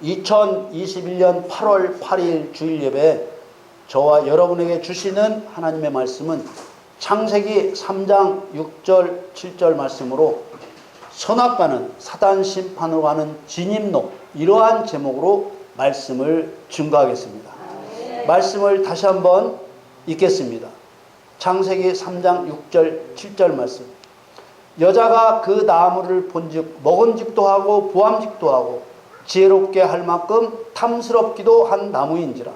2021년 8월 8일 주일 예배 저와 여러분에게 주시는 하나님의 말씀은 창세기 3장 6절 7절 말씀으로 선악과는 사단 심판으로 가는 진입로, 이러한 제목으로 말씀을 증거하겠습니다. 말씀을 다시 한번 읽겠습니다. 창세기 3장 6절 7절 말씀. 여자가 그 나무를 본즉 먹은직도 하고 보암직도 하고 지혜롭게 할 만큼 탐스럽기도 한 나무인지라.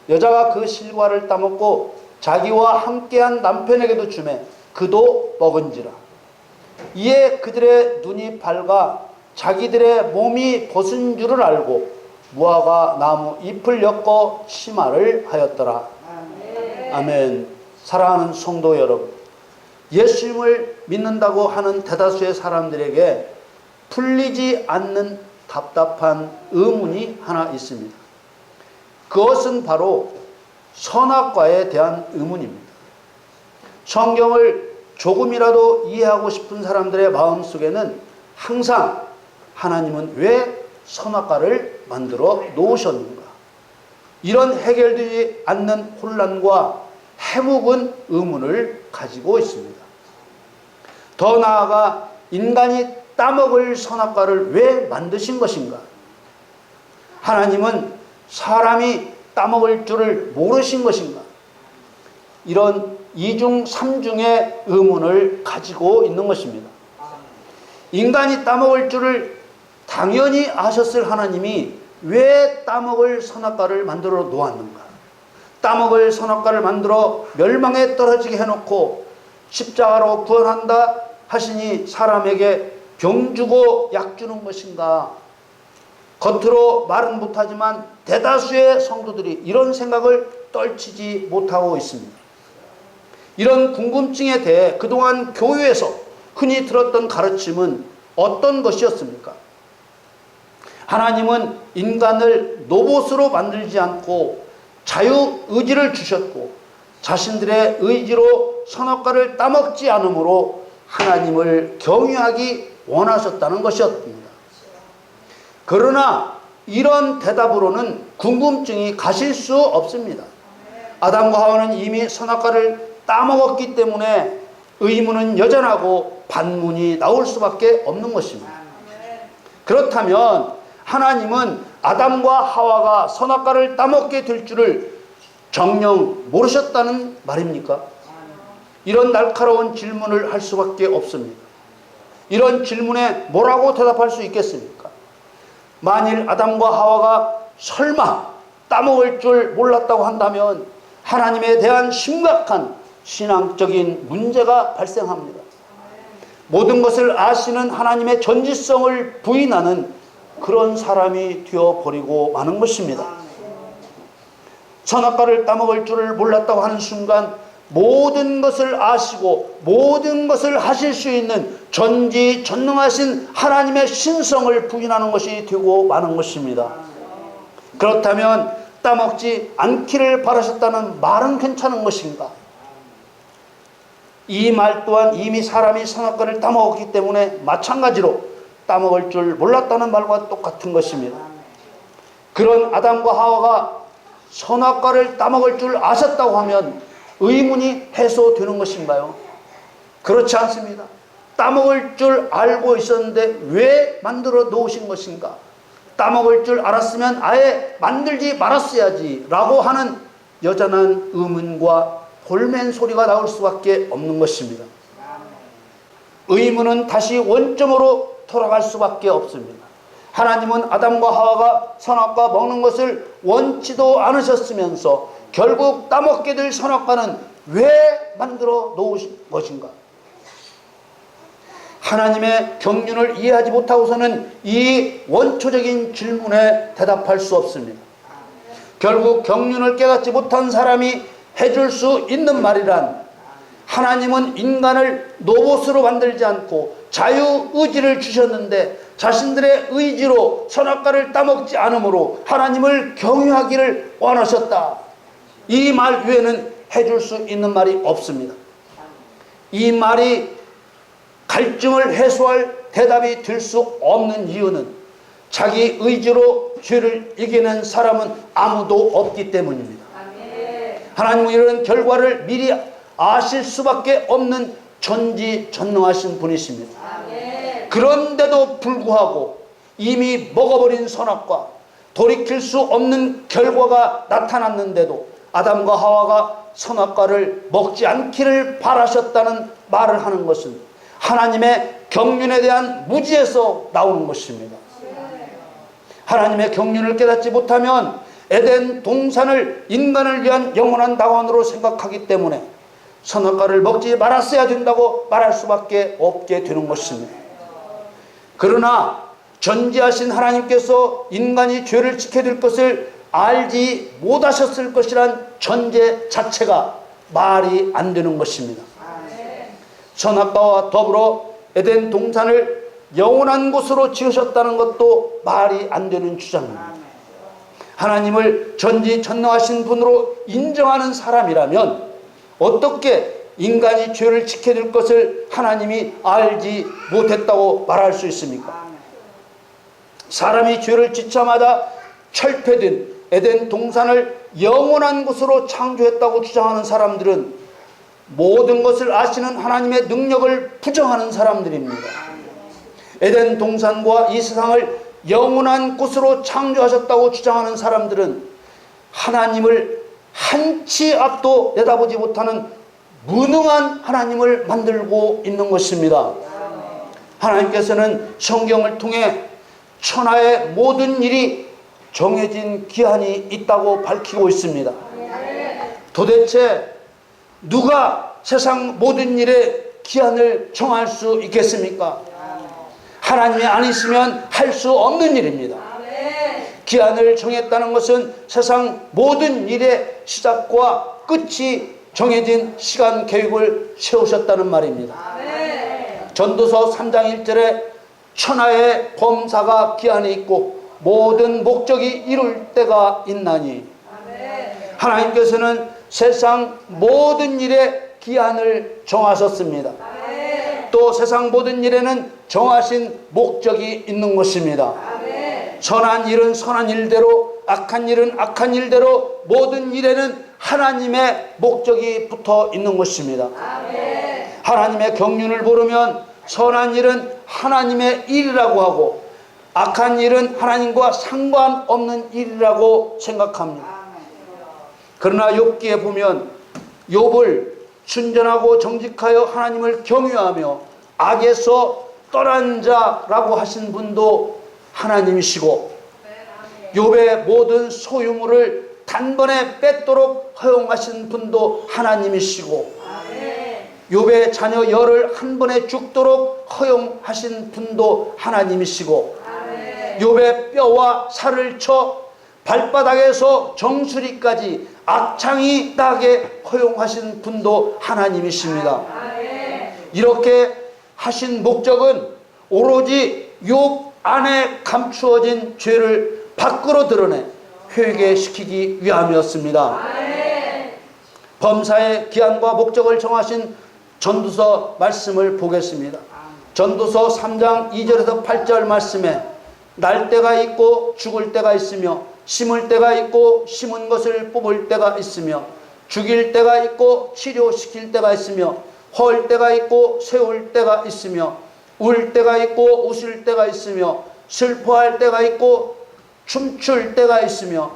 여자가 그 실과를 따먹고 자기와 함께한 남편에게도 주매 그도 먹은지라. 이에 그들의 눈이 밝아 자기들의 몸이 벗은 줄을 알고 무화과 나무 잎을 엮어 치마를 하였더라. 아멘. 사랑하는 성도 여러분, 예수님을 믿는다고 하는 대다수의 사람들에게 풀리지 않는 답답한 의문이 하나 있습니다. 그것은 바로 선악과에 대한 의문입니다. 성경을 조금이라도 이해하고 싶은 사람들의 마음속에는 항상 하나님은 왜 선악과를 만들어 놓으셨는가? 이런 해결되지 않는 혼란과 해묵은 의문을 가지고 있습니다. 더 나아가 인간이 따먹을 선악과를 왜 만드신 것인가? 하나님은 사람이 따먹을 줄을 모르신 것인가? 이런 이중 삼중의 의문을 가지고 있는 것입니다. 인간이 따먹을 줄을 당연히 아셨을 하나님이 왜 따먹을 선악과를 만들어 놓았는가? 따먹을 선악과를 만들어 멸망에 떨어지게 해놓고 십자가로 구원한다 하시니 사람에게 병 주고 약 주는 것인가? 겉으로 말은 못하지만 대다수의 성도들이 이런 생각을 떨치지 못하고 있습니다. 이런 궁금증에 대해 그동안 교회에서 흔히 들었던 가르침은 어떤 것이었습니까? 하나님은 인간을 로봇으로 만들지 않고 자유의지를 주셨고 자신들의 의지로 선악과를 따먹지 않으므로 하나님을 경외하기 원하셨다는 것이었습니다. 그러나 이런 대답으로는 궁금증이 가실 수 없습니다. 아담과 하와는 이미 선악과를 따먹었기 때문에 의문은 여전하고 반문이 나올 수밖에 없는 것입니다. 그렇다면 하나님은 아담과 하와가 선악과를 따먹게 될 줄을 정녕 모르셨다는 말입니까? 이런 날카로운 질문을 할 수밖에 없습니다. 이런 질문에 뭐라고 대답할 수 있겠습니까? 만일 아담과 하와가 설마 따먹을 줄 몰랐다고 한다면 하나님에 대한 심각한 신앙적인 문제가 발생합니다. 모든 것을 아시는 하나님의 전지성을 부인하는 그런 사람이 되어버리고 마는 것입니다. 선악과를 따먹을 줄을 몰랐다고 하는 순간 모든 것을 아시고 모든 것을 하실 수 있는 전지전능하신 하나님의 신성을 부인하는 것이 되고 마는 것입니다. 그렇다면 따먹지 않기를 바라셨다는 말은 괜찮은 것인가? 이 말 또한 이미 사람이 선악과를 따먹었기 때문에 마찬가지로 따먹을 줄 몰랐다는 말과 똑같은 것입니다. 그런 아담과 하와가 선악과를 따먹을 줄 아셨다고 하면 의문이 해소되는 것인가요? 그렇지 않습니다. 따먹을 줄 알고 있었는데 왜 만들어 놓으신 것인가? 따먹을 줄 알았으면 아예 만들지 말았어야지 라고 하는 여전한 의문과 볼멘 소리가 나올 수밖에 없는 것입니다. 의문은 다시 원점으로 돌아갈 수밖에 없습니다. 하나님은 아담과 하와가 선악과 먹는 것을 원치도 않으셨으면서 결국 따먹게 될 선악과는 왜 만들어 놓으신 것인가? 하나님의 경륜을 이해하지 못하고서는 이 원초적인 질문에 대답할 수 없습니다. 결국 경륜을 깨닫지 못한 사람이 해줄 수 있는 말이란 하나님은 인간을 로봇으로 만들지 않고 자유의지를 주셨는데 자신들의 의지로 선악과를 따먹지 않으므로 하나님을 경외하기를 원하셨다. 이 말 외에는 해줄 수 있는 말이 없습니다. 이 말이 갈증을 해소할 대답이 될 수 없는 이유는 자기 의지로 죄를 이겨낸 사람은 아무도 없기 때문입니다. 하나님은 이런 결과를 미리 아실 수밖에 없는 전지전능하신 분이십니다. 그런데도 불구하고 이미 먹어버린 선악과 돌이킬 수 없는 결과가 나타났는데도 아담과 하와가 선악과를 먹지 않기를 바라셨다는 말을 하는 것은 하나님의 경륜에 대한 무지에서 나오는 것입니다. 하나님의 경륜을 깨닫지 못하면 에덴 동산을 인간을 위한 영원한 낙원으로 생각하기 때문에 선악과를 먹지 말았어야 된다고 말할 수밖에 없게 되는 것입니다. 그러나 전지하신 하나님께서 인간이 죄를 지켜야 될 것을 알지 못하셨을 것이란 전제 자체가 말이 안 되는 것입니다. 선악과와 더불어 에덴 동산을 영원한 곳으로 지으셨다는 것도 말이 안 되는 주장입니다. 하나님을 전지전능하신 분으로 인정하는 사람이라면 어떻게 인간이 죄를 지켜야 될 것을 하나님이 알지 못했다고 말할 수 있습니까? 사람이 죄를 짓자마자 철폐된 에덴 동산을 영원한 곳으로 창조했다고 주장하는 사람들은 모든 것을 아시는 하나님의 능력을 부정하는 사람들입니다. 에덴 동산과 이 세상을 영원한 곳으로 창조하셨다고 주장하는 사람들은 하나님을 한치 앞도 내다보지 못하는 무능한 하나님을 만들고 있는 것입니다. 하나님께서는 성경을 통해 천하의 모든 일이 정해진 기한이 있다고 밝히고 있습니다. 도대체 누가 세상 모든 일의 기한을 정할 수 있겠습니까? 하나님이 아니시면 할 수 없는 일입니다. 기한을 정했다는 것은 세상 모든 일의 시작과 끝이 정해진 시간 계획을 세우셨다는 말입니다. 전도서 3장 1절에 천하의 범사가 기한에 있고 모든 목적이 이룰 때가 있나니, 하나님께서는 세상 모든 일의 기한을 정하셨습니다. 또 세상 모든 일에는 정하신 목적이 있는 것입니다. 선한 일은 선한 일대로, 악한 일은 악한 일대로 모든 일에는 하나님의 목적이 붙어 있는 것입니다. 하나님의 경륜을 모르면 선한 일은 하나님의 일이라고 하고 악한 일은 하나님과 상관없는 일이라고 생각합니다. 그러나 욥기에 보면 욥을 순전하고 정직하여 하나님을 경외하며 악에서 떠난 자라고 하신 분도 하나님이시고, 욥의 모든 소유물을 단번에 뺏도록 허용하신 분도 하나님이시고, 욥의 자녀 열을 한 번에 죽도록 허용하신 분도 하나님이시고, 욥의 뼈와 살을 쳐 발바닥에서 정수리까지 악창이 나게 허용하신 분도 하나님이십니다. 이렇게 하신 목적은 오로지 욥 안에 감추어진 죄를 밖으로 드러내 회개시키기 위함이었습니다. 범사의 기한과 목적을 정하신 전도서 말씀을 보겠습니다. 전도서 3장 2절에서 8절 말씀에 날 때가 있고 죽을 때가 있으며 심을 때가 있고 심은 것을 뽑을 때가 있으며 죽일 때가 있고 치료시킬 때가 있으며 헐 때가 있고 세울 때가 있으며 울 때가 있고 웃을 때가 있으며 슬퍼할 때가 있고 춤출 때가 있으며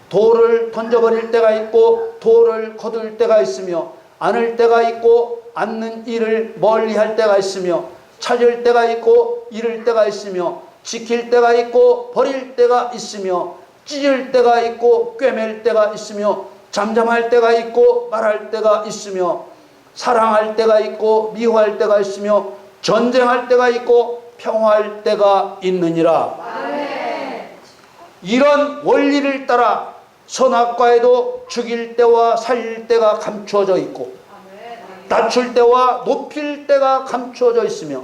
돌을 던져버릴 때가 있고 돌을 거둘 때가 있으며 안을 때가 있고 앉는 일을 멀리할 때가 있으며 찾을 때가 있고 잃을 때가 있으며 지킬 때가 있고 버릴 때가 있으며 찢을 때가 있고 꿰맬 때가 있으며 잠잠할 때가 있고 말할 때가 있으며 사랑할 때가 있고 미워할 때가 있으며 전쟁할 때가 있고 평화할 때가 있느니라. 이런 원리를 따라 선악과에도 죽일 때와 살릴 때가 감추어져 있고 낮출 때와 높일 때가 감추어져 있으며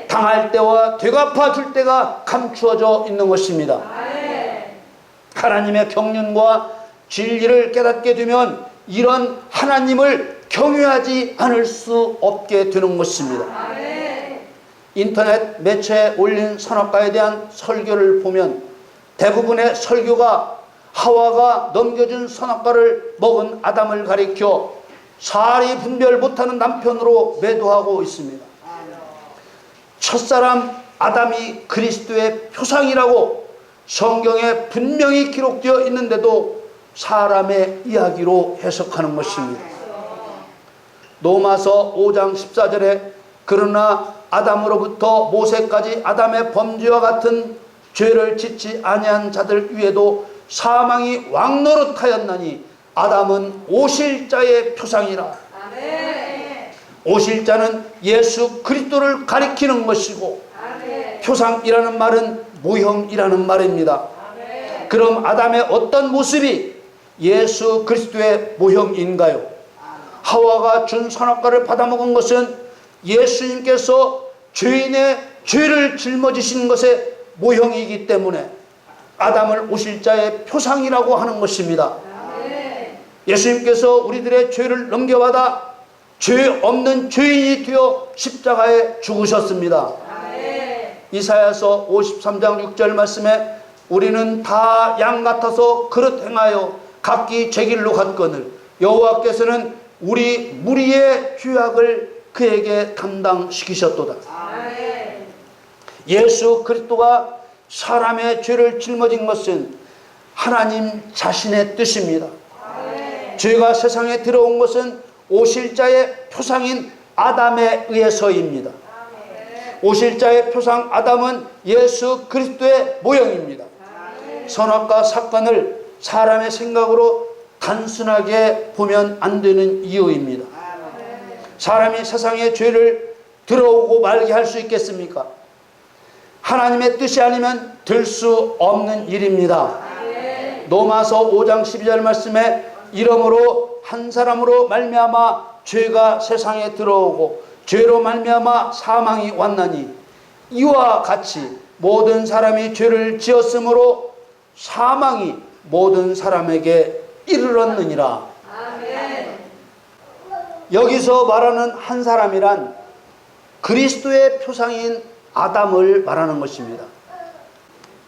당할 때와 되갚아 줄 때가 감추어져 있는 것입니다. 하나님의 경륜과 진리를 깨닫게 되면 이런 하나님을 경외하지 않을 수 없게 되는 것입니다. 인터넷 매체에 올린 선악과에 대한 설교를 보면 대부분의 설교가 하와가 넘겨준 선악과를 먹은 아담을 가리켜 사리 분별 못하는 남편으로 매도하고 있습니다. 첫사람 아담이 그리스도의 표상이라고 성경에 분명히 기록되어 있는데도 사람의 이야기로 해석하는 것입니다. 로마서 5장 14절에 그러나 아담으로부터 모세까지 아담의 범죄와 같은 죄를 짓지 아니한 자들 위에도 사망이 왕노릇하였나니 아담은 오실 자의 표상이라. 오실 자는 예수 그리스도를 가리키는 것이고 표상이라는 말은 모형이라는 말입니다. 그럼 아담의 어떤 모습이 예수 그리스도의 모형인가요? 하와가 준 선악과를 받아먹은 것은 예수님께서 죄인의 죄를 짊어지신 것의 모형이기 때문에 아담을 오실 자의 표상이라고 하는 것입니다. 예수님께서 우리들의 죄를 넘겨받아 죄 없는 죄인이 되어 십자가에 죽으셨습니다. 이사야서 53장 6절 말씀에 우리는 다 양 같아서 그릇 행하여 각기 제 길로 갔거늘 여호와께서는 우리 무리의 죄악을 그에게 담당시키셨도다. 예수 그리스도가 사람의 죄를 짊어진 것은 하나님 자신의 뜻입니다. 죄가 세상에 들어온 것은 오실 자의 표상인 아담에 의해서입니다. 오실 자의 표상 아담은 예수 그리스도의 모형입니다. 선악과 사건을 사람의 생각으로 단순하게 보면 안 되는 이유입니다. 사람이 세상에 죄를 들어오고 말게 할 수 있겠습니까? 하나님의 뜻이 아니면 될 수 없는 일입니다. 로마서 5장 12절 말씀에 이러므로 한 사람으로 말미암아 죄가 세상에 들어오고 죄로 말미암아 사망이 왔나니 이와 같이 모든 사람이 죄를 지었으므로 사망이 모든 사람에게 이르렀느니라. 여기서 말하는 한 사람이란 그리스도의 표상인 아담을 말하는 것입니다.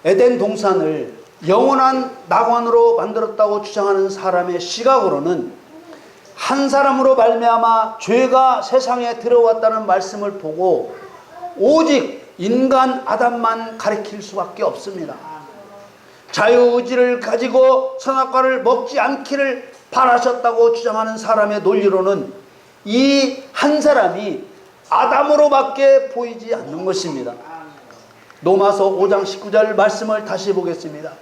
에덴 동산을 영원한 낙원으로 만들었다고 주장하는 사람의 시각으로는 한 사람으로 말미암아 죄가 세상에 들어왔다는 말씀을 보고 오직 인간 아담만 가리킬 수밖에 없습니다. 자유의지를 가지고 선악과를 먹지 않기를 바라셨다고 주장하는 사람의 논리로는 이 한 사람이 아담으로밖에 보이지 않는 것입니다. 로마서 5장 19절 말씀을 다시 보겠습니다.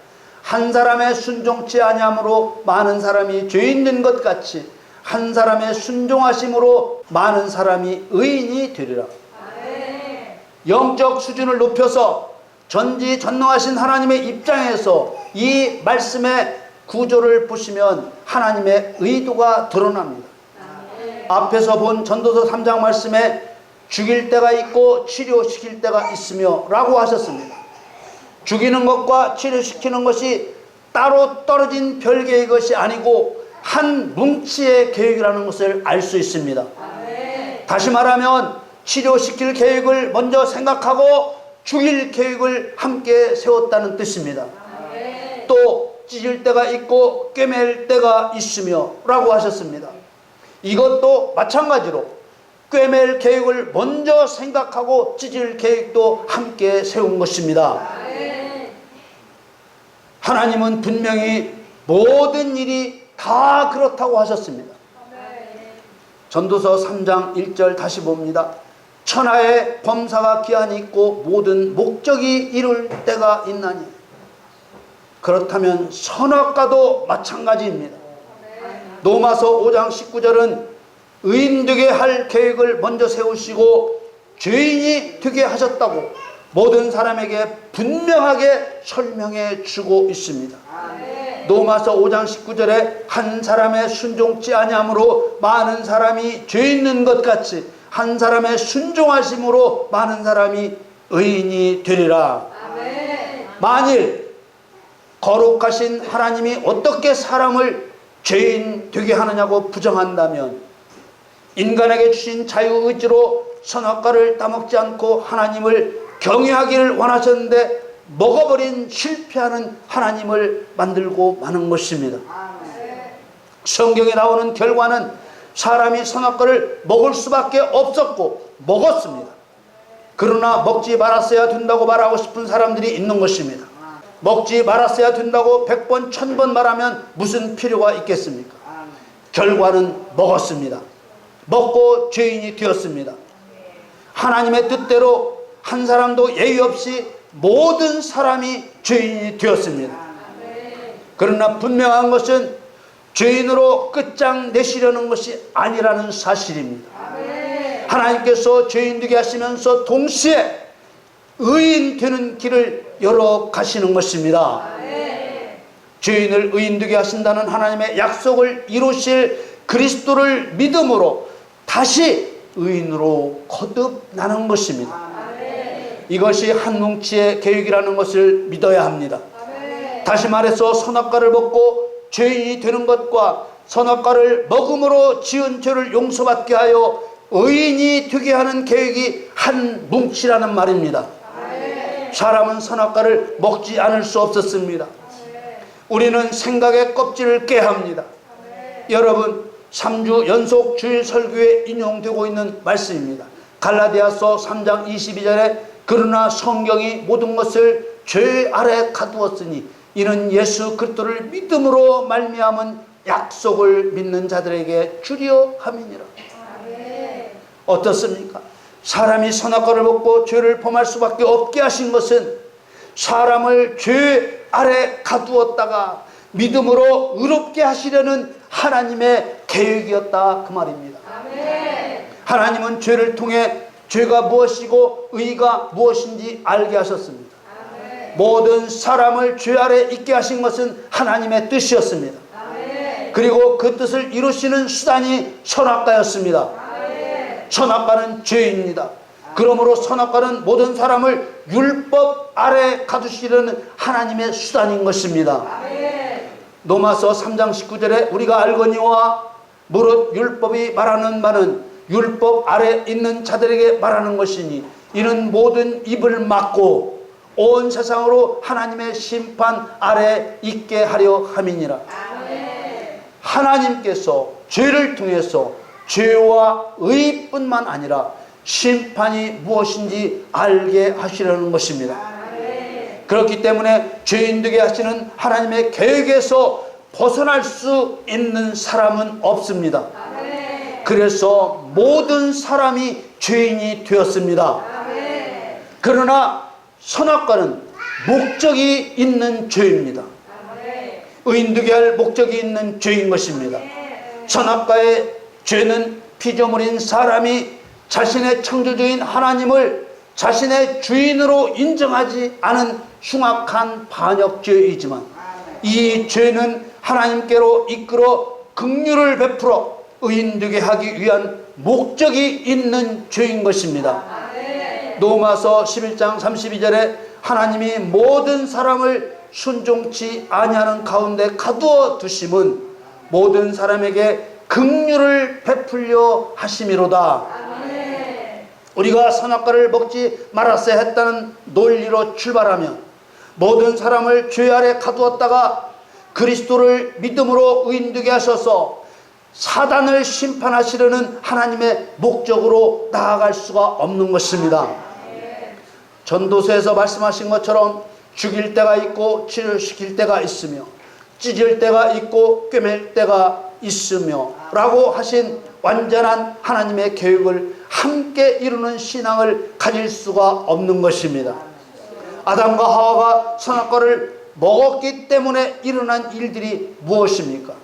한 사람의 순종치 아니함으로 많은 사람이 죄인 된 것 같이 한 사람의 순종하심으로 많은 사람이 의인이 되리라. 영적 수준을 높여서 전지전능하신 하나님의 입장에서 이 말씀의 구조를 보시면 하나님의 의도가 드러납니다. 앞에서 본 전도서 3장 말씀에 죽일 때가 있고 치료시킬 때가 있으며 라고 하셨습니다. 죽이는 것과 치료시키는 것이 따로 떨어진 별개의 것이 아니고 한 뭉치의 계획이라는 것을 알 수 있습니다. 다시 말하면 치료시킬 계획을 먼저 생각하고 죽일 계획을 함께 세웠다는 뜻입니다. 또 찢을 때가 있고 꿰맬 때가 있으며 라고 하셨습니다. 이것도 마찬가지로 꿰맬 계획을 먼저 생각하고 찢을 계획도 함께 세운 것입니다. 하나님은 분명히 모든 일이 다 그렇다고 하셨습니다. 전도서 3장 1절 다시 봅니다. 천하에 범사가 기한이 있고 모든 목적이 이룰 때가 있나니 그렇다면 선악과도 마찬가지입니다. 로마서 5장 19절은 의인 되게 할 계획을 먼저 세우시고 죄인이 되게 하셨다고 모든 사람에게 분명하게 설명해 주고 있습니다. 로마서 5장 19절에 한 사람의 순종치 아니함으로 많은 사람이 죄 있는 것 같이 한 사람의 순종하심으로 많은 사람이 의인이 되리라. 만일 거룩하신 하나님이 어떻게 사람을 죄인 되게 하느냐고 부정한다면 인간에게 주신 자유의지로 선악과를 따먹지 않고 하나님을 경외하기를 원하셨는데 먹어버린 실패하는 하나님을 만들고 마는 것입니다. 성경에 나오는 결과는 사람이 선악과를 먹을 수밖에 없었고 먹었습니다. 그러나 먹지 말았어야 된다고 말하고 싶은 사람들이 있는 것입니다. 먹지 말았어야 된다고 100번 1000번 말하면 무슨 필요가 있겠습니까? 결과는 먹었습니다. 먹고 죄인이 되었습니다. 하나님의 뜻대로 한 사람도 예의 없이 모든 사람이 죄인이 되었습니다. 그러나 분명한 것은 죄인으로 끝장내시려는 것이 아니라는 사실입니다. 하나님께서 죄인 되게 하시면서 동시에 의인 되는 길을 열어 가시는 것입니다. 죄인을 의인 되게 하신다는 하나님의 약속을 이루실 그리스도를 믿음으로 다시 의인으로 거듭나는 것입니다. 이것이 한 뭉치의 계획이라는 것을 믿어야 합니다. 다시 말해서 선악과를 먹고 죄인이 되는 것과 선악과를 먹음으로 지은 죄를 용서받게 하여 의인이 되게 하는 계획이 한 뭉치라는 말입니다. 사람은 선악과를 먹지 않을 수 없었습니다. 우리는 생각의 껍질을 깨야 합니다. 여러분, 3주 연속 주일 설교에 인용되고 있는 말씀입니다. 갈라디아서 3장 22절에 그러나 성경이 모든 것을 죄 아래 가두었으니 이는 예수 그리스도를 믿음으로 말미암은 약속을 믿는 자들에게 주려 함이니라. 어떻습니까? 사람이 선악과를 먹고 죄를 범할 수밖에 없게 하신 것은 사람을 죄 아래 가두었다가 믿음으로 의롭게 하시려는 하나님의 계획이었다 그 말입니다. 하나님은 죄를 통해 죄가 무엇이고 의가 무엇인지 알게 하셨습니다. 모든 사람을 죄 아래 있게 하신 것은 하나님의 뜻이었습니다. 그리고 그 뜻을 이루시는 수단이 선악과였습니다. 선악과는 죄입니다. 그러므로 선악과는 모든 사람을 율법 아래 가두시려는 하나님의 수단인 것입니다. 로마서 3장 19절에 우리가 알거니와 무릇 율법이 말하는 바는 율법 아래 있는 자들에게 말하는 것이니 이는 모든 입을 막고 온 세상으로 하나님의 심판 아래 있게 하려 함이니라. 하나님께서 죄를 통해서 죄와 의뿐만 아니라 심판이 무엇인지 알게 하시려는 것입니다. 그렇기 때문에 죄인 되게 하시는 하나님의 계획에서 벗어날 수 있는 사람은 없습니다. 그래서 모든 사람이 죄인이 되었습니다. 그러나 선악과는 목적이 있는 죄입니다. 의인 되게 할 목적이 있는 죄인 것입니다. 선악과의 죄는 피조물인 사람이 자신의 창조주인 하나님을 자신의 주인으로 인정하지 않은 흉악한 반역죄이지만 이 죄는 하나님께로 이끌어 긍휼을 베풀어 의인 되게 하기 위한 목적이 있는 죄인 것입니다. 로마서 11장 32절에 하나님이 모든 사람을 순종치 아니하는 가운데 가두어 두심은 모든 사람에게 긍휼을 베풀려 하심이로다. 우리가 선악과를 먹지 말았어야 했다는 논리로 출발하면 모든 사람을 죄 아래 가두었다가 그리스도를 믿음으로 의인되게 하셔서 사단을 심판하시려는 하나님의 목적으로 나아갈 수가 없는 것입니다. 전도서에서 말씀하신 것처럼 죽일 때가 있고 치료시킬 때가 있으며 찢을 때가 있고 꿰맬 때가 있으며 라고 하신 완전한 하나님의 계획을 함께 이루는 신앙을 가질 수가 없는 것입니다. 아담과 하와가 선악과를 먹었기 때문에 일어난 일들이 무엇입니까?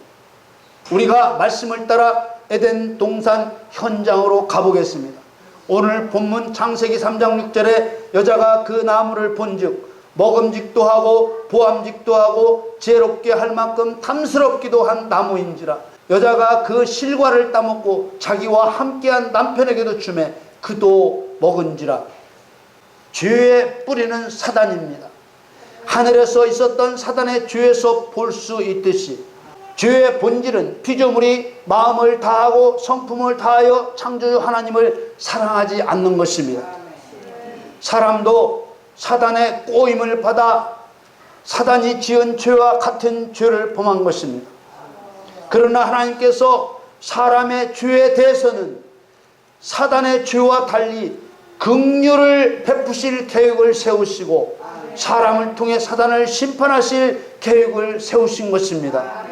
우리가 말씀을 따라 에덴 동산 현장으로 가보겠습니다. 오늘 본문 창세기 3장 6절에 여자가 그 나무를 본즉 먹음직도 하고 보암직도 하고 지혜롭게 할 만큼 탐스럽기도 한 나무인지라. 여자가 그 실과를 따먹고 자기와 함께한 남편에게도 주매 그도 먹은지라. 죄의 뿌리는 사단입니다. 하늘에서 있었던 사단의 죄에서 볼 수 있듯이 죄의 본질은 피조물이 마음을 다하고 성품을 다하여 창조주 하나님을 사랑하지 않는 것입니다. 사람도 사단의 꼬임을 받아 사단이 지은 죄와 같은 죄를 범한 것입니다. 그러나 하나님께서 사람의 죄에 대해서는 사단의 죄와 달리 긍휼을 베푸실 계획을 세우시고 사람을 통해 사단을 심판하실 계획을 세우신 것입니다.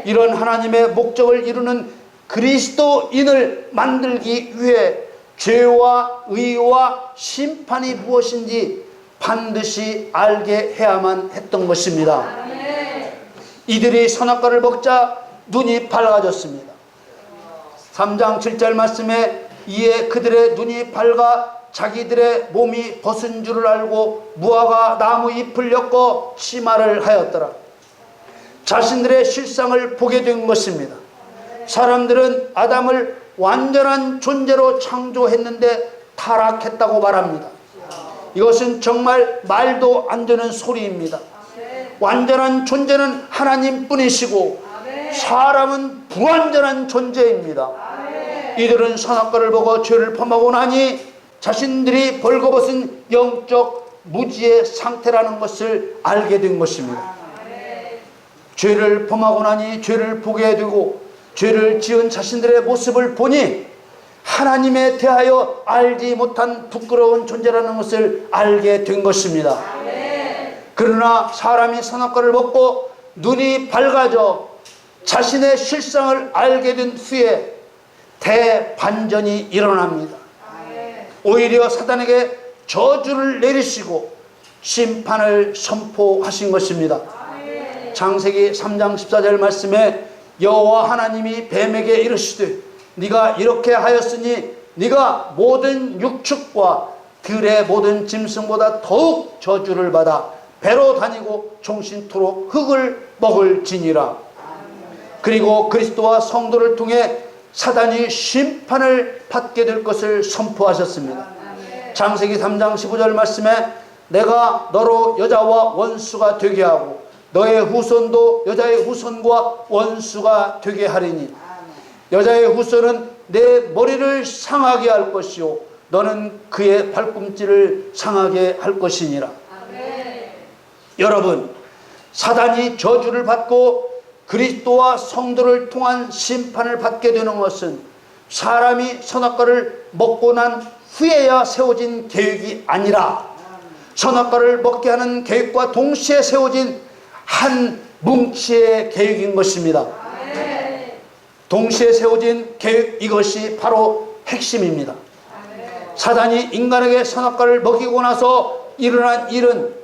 이런 하나님의 목적을 이루는 그리스도인을 만들기 위해 죄와 의와 심판이 무엇인지 반드시 알게 해야만 했던 것입니다. 이들이 선악과를 먹자 눈이 밝아졌습니다. 3장 7절 말씀에 이에 그들의 눈이 밝아 자기들의 몸이 벗은 줄을 알고 무화과 나무 잎을 엮어 치마를 하였더라. 자신들의 실상을 보게 된 것입니다. 사람들은 아담을 완전한 존재로 창조했는데 타락했다고 말합니다. 이것은 정말 말도 안 되는 소리입니다. 완전한 존재는 하나님뿐이시고 사람은 불완전한 존재입니다. 이들은 선악과를 먹어 죄를 범하고 나니 자신들이 벌거벗은 영적 무지의 상태라는 것을 알게 된 것입니다. 죄를 범하고 나니 죄를 보게 되고 죄를 지은 자신들의 모습을 보니 하나님에 대하여 알지 못한 부끄러운 존재라는 것을 알게 된 것입니다. 그러나 사람이 선악과를 먹고 눈이 밝아져 자신의 실상을 알게 된 후에 대반전이 일어납니다. 오히려 사단에게 저주를 내리시고 심판을 선포하신 것입니다. 창세기 3장 14절 말씀에 여호와 하나님이 뱀에게 이르시되 네가 이렇게 하였으니 네가 모든 육축과 들의 모든 짐승보다 더욱 저주를 받아 배로 다니고 종신토록 흙을 먹을지니라. 그리고 그리스도와 성도를 통해 사단이 심판을 받게 될 것을 선포하셨습니다. 창세기 3장 15절 말씀에 내가 너로 여자와 원수가 되게 하고 너의 후손도 여자의 후손과 원수가 되게 하리니 여자의 후손은 내 머리를 상하게 할 것이요 너는 그의 발꿈치를 상하게 할 것이니라. 여러분, 사단이 저주를 받고 그리스도와 성도를 통한 심판을 받게 되는 것은 사람이 선악과를 먹고 난 후에야 세워진 계획이 아니라 선악과를 먹게 하는 계획과 동시에 세워진 한 뭉치의 계획인 것입니다. 동시에 세워진 계획, 이것이 바로 핵심입니다. 사단이 인간에게 선악과를 먹이고 나서 일어난 일은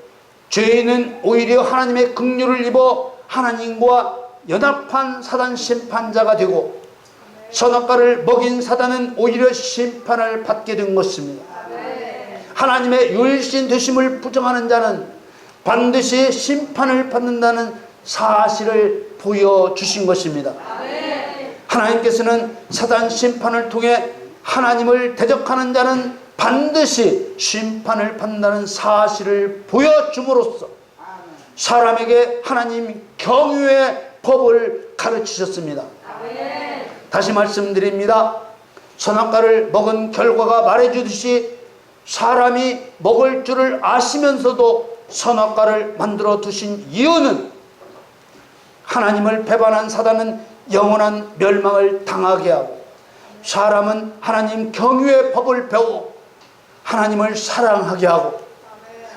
죄인은 오히려 하나님의 긍휼을 입어 하나님과 연합한 사단 심판자가 되고 선악과를 먹인 사단은 오히려 심판을 받게 된 것입니다. 하나님의 유일신 되심을 부정하는 자는 반드시 심판을 받는다는 사실을 보여주신 것입니다. 하나님께서는 사단 심판을 통해 하나님을 대적하는 자는 반드시 심판을 받는다는 사실을 보여줌으로써 사람에게 하나님 경유의 법을 가르치셨습니다. 다시 말씀드립니다. 선악과를 먹은 결과가 말해주듯이 사람이 먹을 줄을 아시면서도 선악과를 만들어 두신 이유는 하나님을 배반한 사단은 영원한 멸망을 당하게 하고 사람은 하나님 경유의 법을 배워 하나님을 사랑하게 하고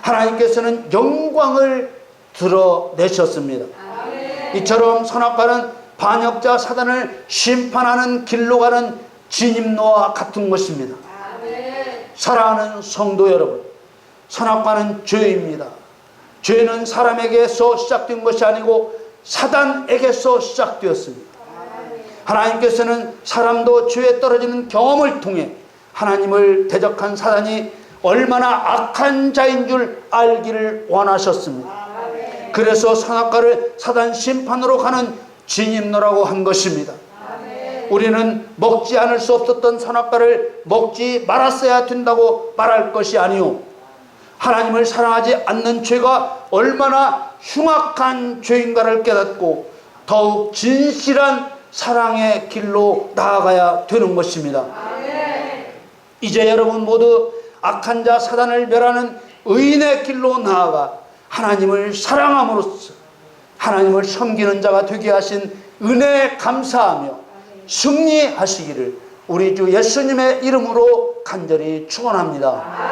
하나님께서는 영광을 드러내셨습니다. 이처럼 선악과는 반역자 사단을 심판하는 길로 가는 진입로와 같은 것입니다. 사랑하는 성도 여러분, 선악과는 죄입니다. 죄는 사람에게서 시작된 것이 아니고 사단에게서 시작되었습니다. 하나님께서는 사람도 죄에 떨어지는 경험을 통해 하나님을 대적한 사단이 얼마나 악한 자인 줄 알기를 원하셨습니다. 그래서 선악과를 사단 심판으로 가는 진입로라고 한 것입니다. 우리는 먹지 않을 수 없었던 선악과를 먹지 말았어야 된다고 말할 것이 아니오, 하나님을 사랑하지 않는 죄가 얼마나 흉악한 죄인가를 깨닫고 더욱 진실한 사랑의 길로 나아가야 되는 것입니다. 이제 여러분 모두 악한 자 사단을 멸하는 의인의 길로 나아가 하나님을 사랑함으로써 하나님을 섬기는 자가 되게 하신 은혜에 감사하며 승리하시기를 우리 주 예수님의 이름으로 간절히 축원합니다.